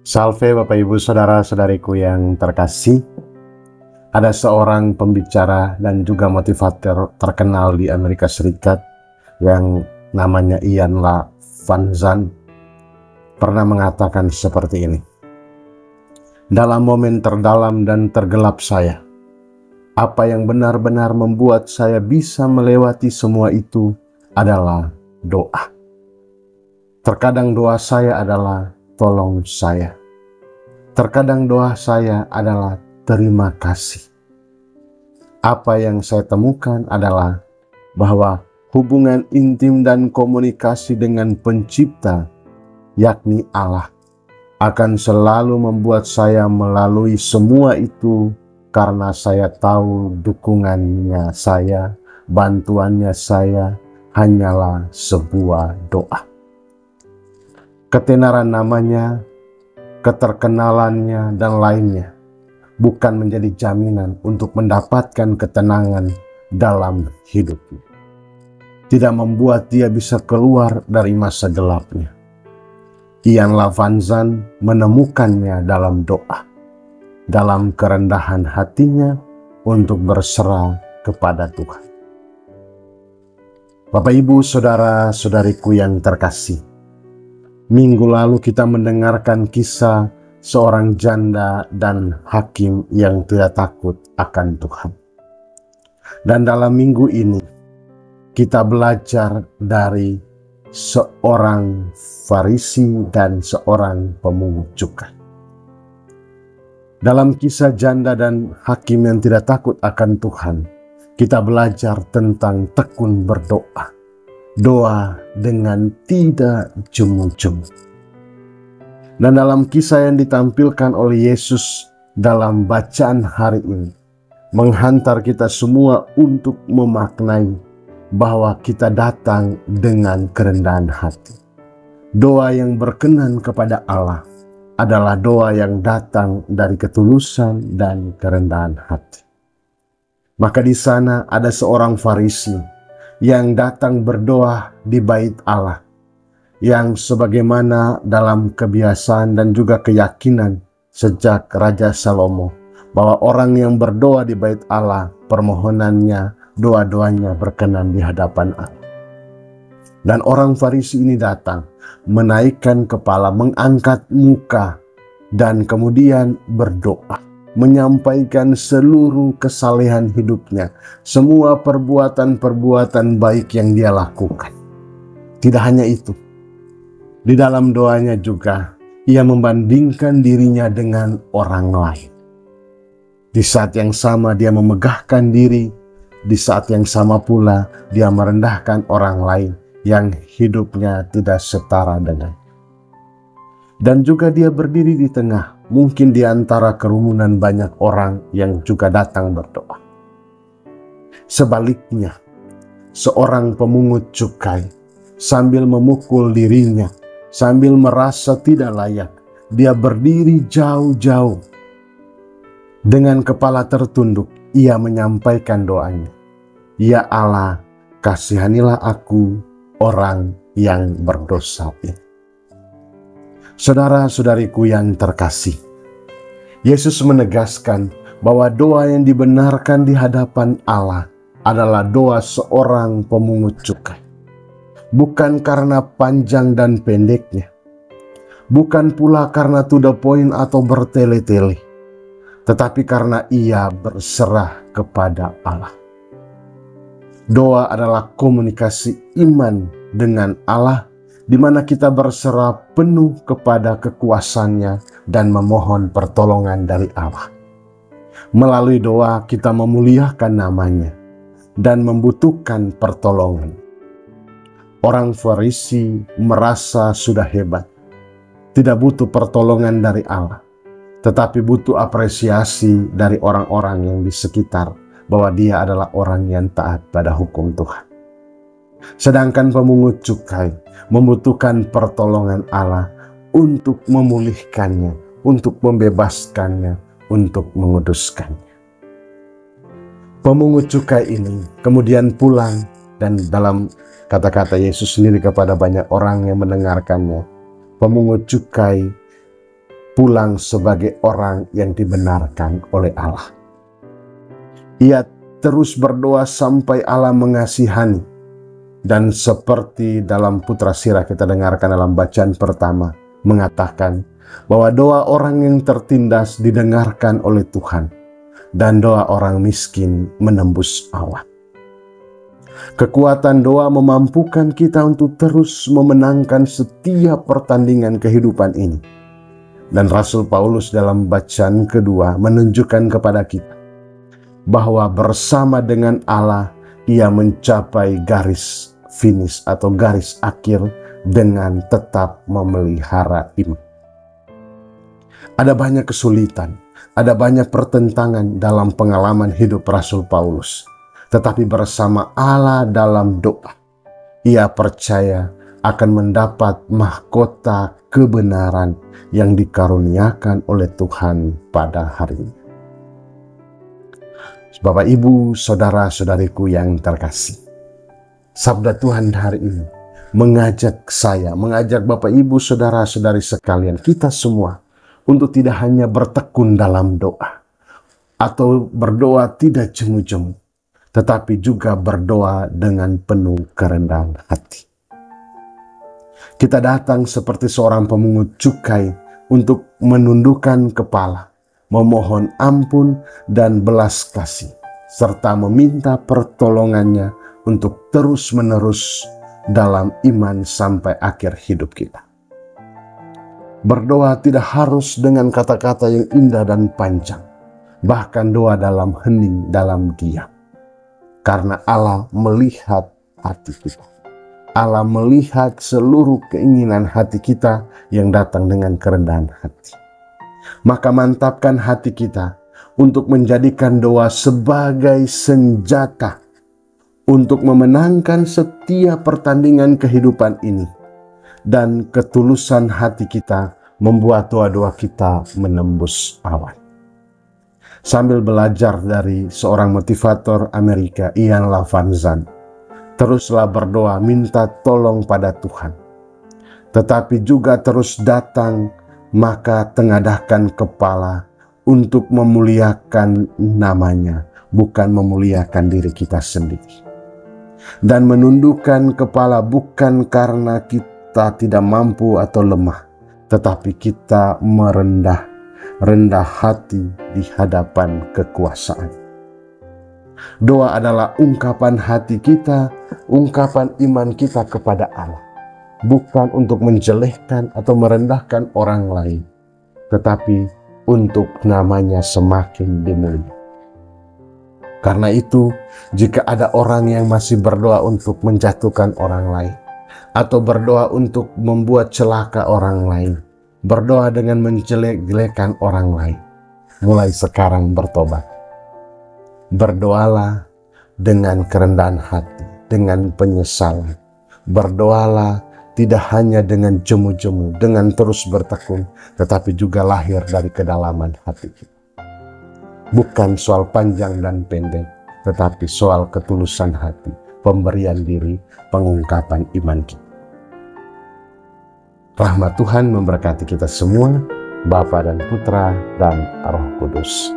Salve Bapak Ibu Saudara-saudariku yang terkasih. Ada seorang pembicara dan juga motivator terkenal di Amerika Serikat yang namanya Ian LaVanzant pernah mengatakan seperti ini. Dalam momen terdalam dan tergelap saya, apa yang benar-benar membuat saya bisa melewati semua itu adalah doa. Terkadang doa saya adalah tolong saya. Terkadang doa saya adalah terima kasih. Apa yang saya temukan adalah bahwa hubungan intim dan komunikasi dengan Pencipta, yakni Allah, akan selalu membuat saya melalui semua itu karena saya tahu dukungannya saya, bantuannya saya hanyalah sebuah doa. Ketenaran namanya, keterkenalannya, dan lainnya bukan menjadi jaminan untuk mendapatkan ketenangan dalam hidupnya. Tidak membuat dia bisa keluar dari masa gelapnya. Ian LaVanzant menemukannya dalam doa, dalam kerendahan hatinya untuk berserah kepada Tuhan. Bapak Ibu Saudara-saudariku yang terkasih, minggu lalu kita mendengarkan kisah seorang janda dan hakim yang tidak takut akan Tuhan. Dan dalam minggu ini kita belajar dari seorang Farisi dan seorang pemungut cukai. Dalam kisah janda dan hakim yang tidak takut akan Tuhan, kita belajar tentang tekun berdoa. Doa dengan tidak jemu-jemu. Dan dalam kisah yang ditampilkan oleh Yesus dalam bacaan hari ini, menghantar kita semua untuk memaknai bahwa kita datang dengan kerendahan hati. Doa yang berkenan kepada Allah adalah doa yang datang dari ketulusan dan kerendahan hati. Maka di sana ada seorang Farisi yang datang berdoa di bait Allah, yang sebagaimana dalam kebiasaan dan juga keyakinan sejak Raja Salomo, bahwa orang yang berdoa di bait Allah, permohonannya, doa-doanya berkenan di hadapan Allah. Dan orang Farisi ini datang, menaikkan kepala, mengangkat muka, dan kemudian berdoa, menyampaikan seluruh kesalehan hidupnya, semua perbuatan-perbuatan baik yang dia lakukan. Tidak hanya itu, di dalam doanya juga ia membandingkan dirinya dengan orang lain. Di saat yang sama dia memegahkan diri, di saat yang sama pula dia merendahkan orang lain yang hidupnya tidak setara dengan. Dan juga dia berdiri di tengah, mungkin di antara kerumunan banyak orang yang juga datang berdoa. Sebaliknya, seorang pemungut cukai sambil memukul dirinya, sambil merasa tidak layak, dia berdiri jauh-jauh. Dengan kepala tertunduk, ia menyampaikan doanya. Ya Allah, kasihanilah aku, orang yang berdosa ini. Saudara-saudariku yang terkasih, Yesus menegaskan bahwa doa yang dibenarkan di hadapan Allah adalah doa seorang pemungut cukai. Bukan karena panjang dan pendeknya, bukan pula karena to the point atau bertele-tele, tetapi karena ia berserah kepada Allah. Doa adalah komunikasi iman dengan Allah, di mana kita berserah penuh kepada kekuasaannya dan memohon pertolongan dari Allah. Melalui doa kita memuliakan namanya dan membutuhkan pertolongan. Orang Farisi merasa sudah hebat, tidak butuh pertolongan dari Allah, tetapi butuh apresiasi dari orang-orang yang di sekitar bahwa dia adalah orang yang taat pada hukum Tuhan. Sedangkan pemungut cukai membutuhkan pertolongan Allah untuk memulihkannya, untuk membebaskannya, untuk menguduskannya. Pemungut cukai ini kemudian pulang Dan dalam kata-kata Yesus sendiri kepada banyak orang yang mendengarkannya, pemungut cukai pulang sebagai orang yang dibenarkan oleh Allah. Ia terus berdoa sampai Allah mengasihani. Dan seperti dalam Putra Sirah kita dengarkan dalam bacaan pertama, mengatakan bahwa doa orang yang tertindas didengarkan oleh Tuhan, dan doa orang miskin menembus awan. Kekuatan doa memampukan kita untuk terus memenangkan setiap pertandingan kehidupan ini. Dan Rasul Paulus dalam bacaan kedua menunjukkan kepada kita bahwa bersama dengan Allah ia mencapai garis finish atau garis akhir dengan tetap memelihara iman. Ada banyak kesulitan, ada banyak pertentangan dalam pengalaman hidup Rasul Paulus. Tetapi bersama Allah dalam doa, ia percaya akan mendapat mahkota kebenaran yang dikaruniakan oleh Tuhan pada hari ini. Bapak, Ibu, saudara-saudariku yang terkasih, sabda Tuhan hari ini mengajak saya, mengajak Bapak, Ibu, saudara-saudari sekalian, kita semua untuk tidak hanya bertekun dalam doa atau berdoa tidak jemu-jemu, tetapi juga berdoa dengan penuh kerendahan hati. Kita datang seperti seorang pemungut cukai untuk menundukkan kepala, memohon ampun dan belas kasih, serta meminta pertolongannya untuk terus-menerus dalam iman sampai akhir hidup kita. Berdoa tidak harus dengan kata-kata yang indah dan panjang, bahkan doa dalam hening, dalam diam. Karena Allah melihat hati kita. Allah melihat seluruh keinginan hati kita yang datang dengan kerendahan hati. Maka mantapkan hati kita untuk menjadikan doa sebagai senjata untuk memenangkan setiap pertandingan kehidupan ini. Dan ketulusan hati kita membuat doa-doa kita menembus awan. Sambil belajar dari seorang motivator Amerika, Ian LaVan teruslah berdoa minta tolong pada Tuhan. Tetapi juga terus datang, maka tengadahkan kepala untuk memuliakan namanya, bukan memuliakan diri kita sendiri. Dan menundukkan kepala bukan karena kita tidak mampu atau lemah, tetapi kita rendah hati di hadapan kekuasaan. Doa adalah ungkapan hati kita, ungkapan iman kita kepada Allah. Bukan untuk menjelekkan atau merendahkan orang lain, tetapi untuk namanya semakin dimuliakan. Karena itu, jika ada orang yang masih berdoa untuk menjatuhkan orang lain, atau berdoa untuk membuat celaka orang lain, berdoa dengan menjelek-jelekan orang lain, mulai sekarang bertobat. Berdoalah dengan kerendahan hati, dengan penyesalan. Berdoalah tidak hanya dengan jemu-jemu, dengan terus bertekun, tetapi juga lahir dari kedalaman hati kita. Bukan soal panjang dan pendek, tetapi soal ketulusan hati, pemberian diri, pengungkapan iman kita. Rahmat Tuhan memberkati kita semua, Bapa dan Putra dan Roh Kudus.